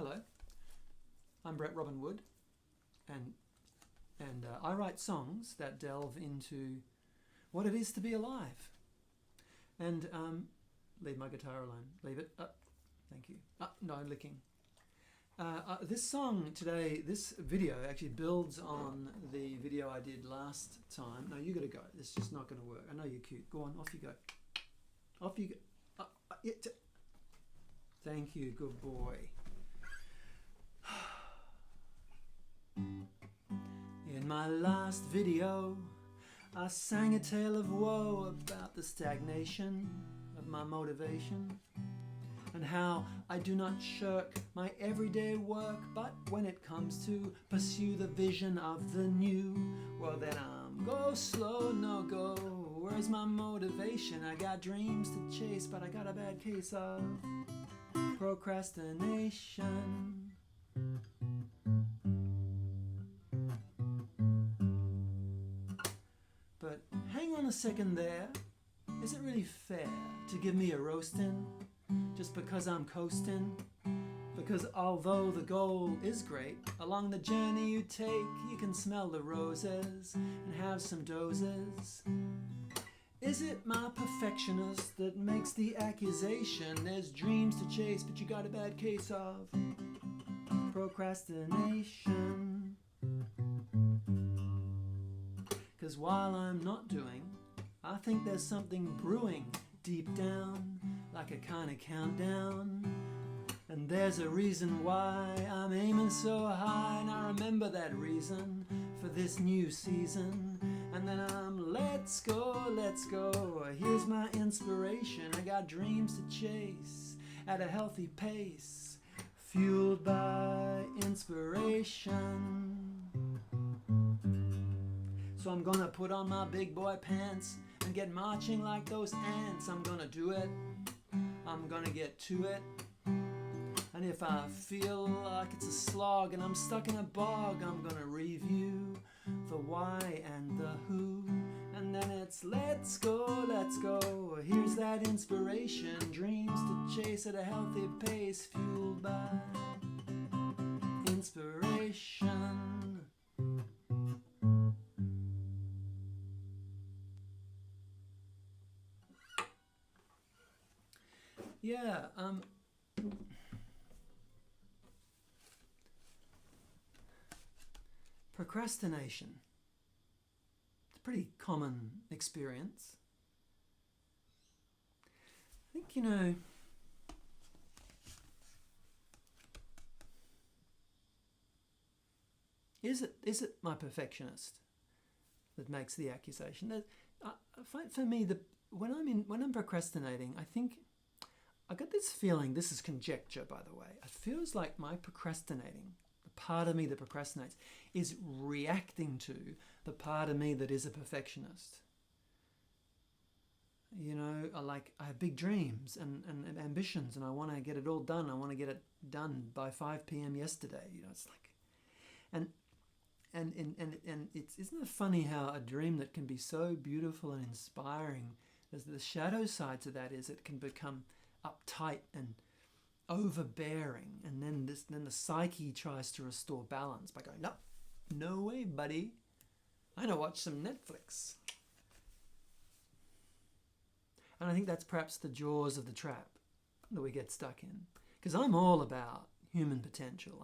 Hello, I'm Brett Robin Wood, and I write songs that delve into what it is to be alive. And leave my guitar alone. Leave it. Thank you. No licking. This song today, this video actually builds on the video I did last time. No, you got to go. It's just not going to work. I know you're cute. Go on, off you go. Off you go. Thank you, good boy. In my last video, I sang a tale of woe about the stagnation of my motivation, and how I do not shirk my everyday work, but when it comes to pursue the vision of the new, well then I'm go slow, no go. Where's my motivation? I got dreams to chase, but I got a bad case of procrastination. But hang on a second there. Is it really fair to give me a roasting just because I'm coasting? Because although the goal is great, along the journey you take, you can smell the roses and have some doses. Is it my perfectionist that makes the accusation? There's dreams to chase, but you got a bad case of procrastination. 'Cause while I'm not doing, I think there's something brewing deep down, like a kind of countdown. And there's a reason why I'm aiming so high, and I remember that reason for this new season. And then I'm let's go, let's go. Here's my inspiration. I got dreams to chase at a healthy pace, fueled by inspiration. So I'm gonna put on my big boy pants and get marching like those ants. I'm gonna do it. I'm gonna get to it. And if I feel like it's a slog and I'm stuck in a bog, I'm gonna review the why and the who. And then it's let's go, let's go. Here's that inspiration. Dreams to chase at a healthy pace, fueled by inspiration. Yeah, procrastination. It's a pretty common experience. I think, is it my perfectionist that makes the accusation? For me, when I'm procrastinating, I think I got this feeling. This is conjecture, by the way. It feels like my procrastinating, the part of me that procrastinates, is reacting to the part of me that is a perfectionist. I have big dreams and ambitions, and I want to get it all done. I want to get it done by 5 p.m. yesterday. It's like, and isn't it funny how a dream that can be so beautiful and inspiring, as the shadow side to that is it can become uptight and overbearing, and then the psyche tries to restore balance by going, no way, buddy. I'm gonna watch some Netflix. And I think that's perhaps the jaws of the trap that we get stuck in. Because I'm all about human potential.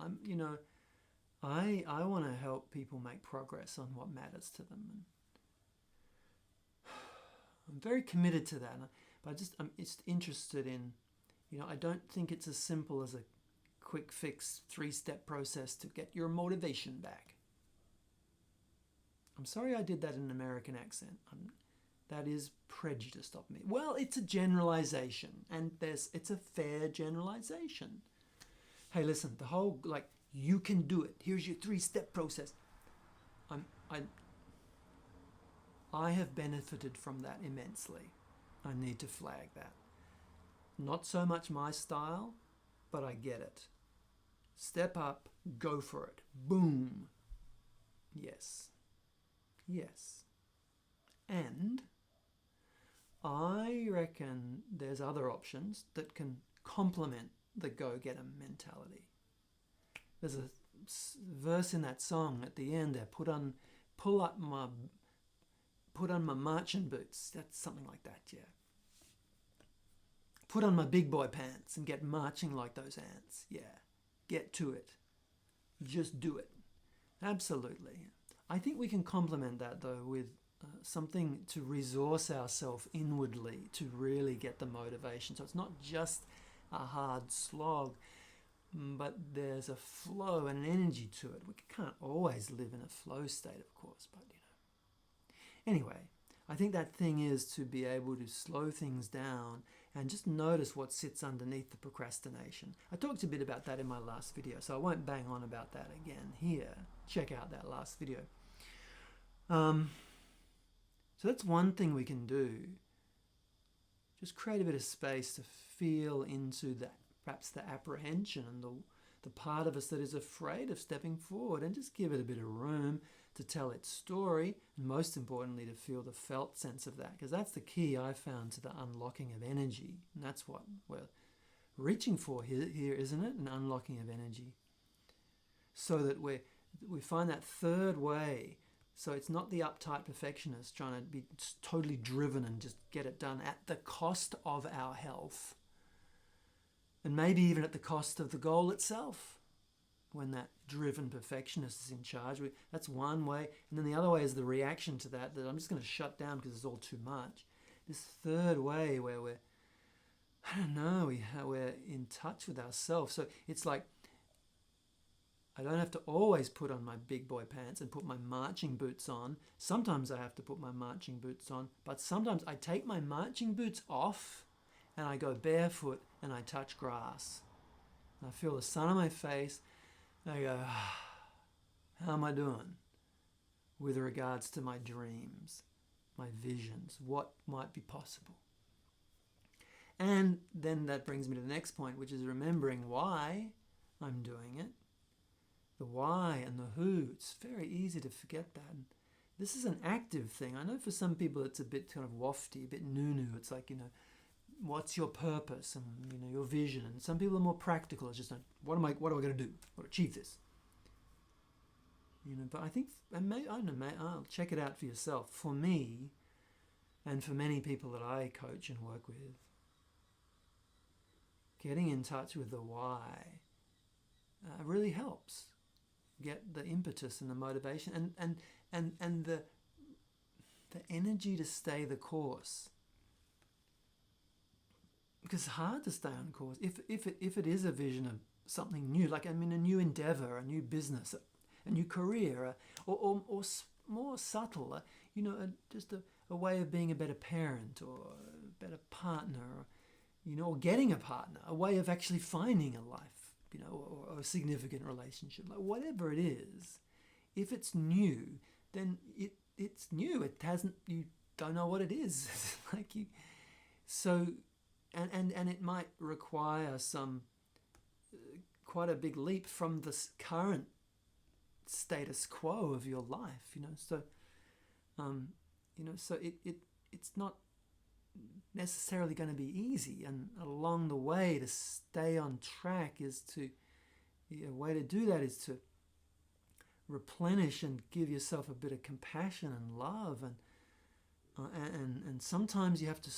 I want to help people make progress on what matters to them. And I'm very committed to that. But I'm just interested in, I don't think it's as simple as a quick fix 3-step process to get your motivation back. I'm sorry I did that in an American accent. That is prejudiced of me. Well, it's a generalization, and it's a fair generalization. Hey, listen, the whole, you can do it. Here's your 3-step process. I have benefited from that immensely. I need to flag that. Not so much my style, but I get it. Step up, go for it. Boom. Yes. And I reckon there's other options that can complement the go-getter mentality. there's a verse in that song at the end there, put on my marching boots. That's something like that, yeah. Put on my big boy pants and get marching like those ants. Yeah, get to it. Just do it. Absolutely. I think we can complement that though with something to resource ourselves inwardly to really get the motivation. So it's not just a hard slog, but there's a flow and an energy to it. We can't always live in a flow state, of course, but Anyway, I think that thing is to be able to slow things down and just notice what sits underneath the procrastination. I talked a bit about that in my last video, so I won't bang on about that again here. Check out that last video. So that's one thing we can do. Just create a bit of space to feel into that, perhaps the apprehension and the part of us that is afraid of stepping forward, and just give it a bit of room to tell its story, and most importantly to feel the felt sense of that, because that's the key I found to the unlocking of energy, and that's what we're reaching for here, isn't it? An unlocking of energy, so that we find that third way. So it's not the uptight perfectionist trying to be totally driven and just get it done at the cost of our health, and maybe even at the cost of the goal itself. When that driven perfectionist is in charge, that's one way. And then the other way is the reaction to that I'm just going to shut down because it's all too much. This third way where we're in touch with ourselves. So it's like, I don't have to always put on my big boy pants and put my marching boots on. Sometimes I have to put my marching boots on, but sometimes I take my marching boots off and I go barefoot and I touch grass. I feel the sun on my face. I go, how am I doing with regards to my dreams, my visions, what might be possible? And then that brings me to the next point, which is remembering why I'm doing it. The why and the who. It's very easy to forget that. This is an active thing. I know for some people it's a bit kind of wafty, a bit new-new. It's like, what's your purpose and your vision? And some people are more practical. It's just what am I going to do? What to achieve this? But I think, I'll check it out for yourself. For me, and for many people that I coach and work with, getting in touch with the why really helps get the impetus and the motivation and the energy to stay the course. Because it's hard to stay on course if it is a vision of something new, like a new endeavor, a new business, a new career, or more subtle, just a way of being a better parent or a better partner, or getting a partner, a way of actually finding a life, or a significant relationship, like whatever it is. If it's new, then it's new. It hasn't. You don't know what it is. And it might require some quite a big leap from the current status quo of your life, So, it's not necessarily going to be easy. And along the way, to stay on track a way to do that is to replenish and give yourself a bit of compassion and love, and sometimes you have to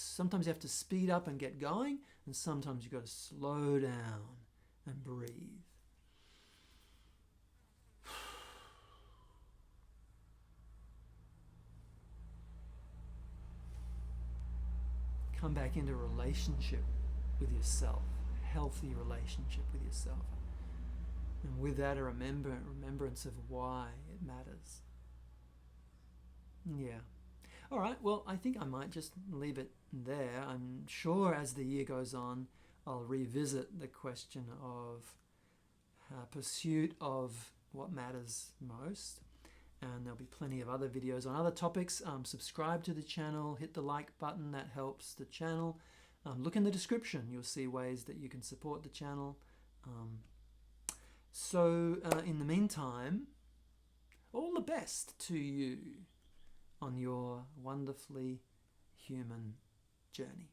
speed up and get going, and sometimes you've got to slow down and breathe. Come back into relationship with yourself, a healthy relationship with yourself, and with that a remembrance of why it matters. Yeah. All right, well, I think I might just leave it there. I'm sure as the year goes on, I'll revisit the question of pursuit of what matters most. And there'll be plenty of other videos on other topics. Subscribe to the channel, hit the like button, that helps the channel. Look in the description, you'll see ways that you can support the channel. In the meantime, all the best to you on your wonderfully human journey.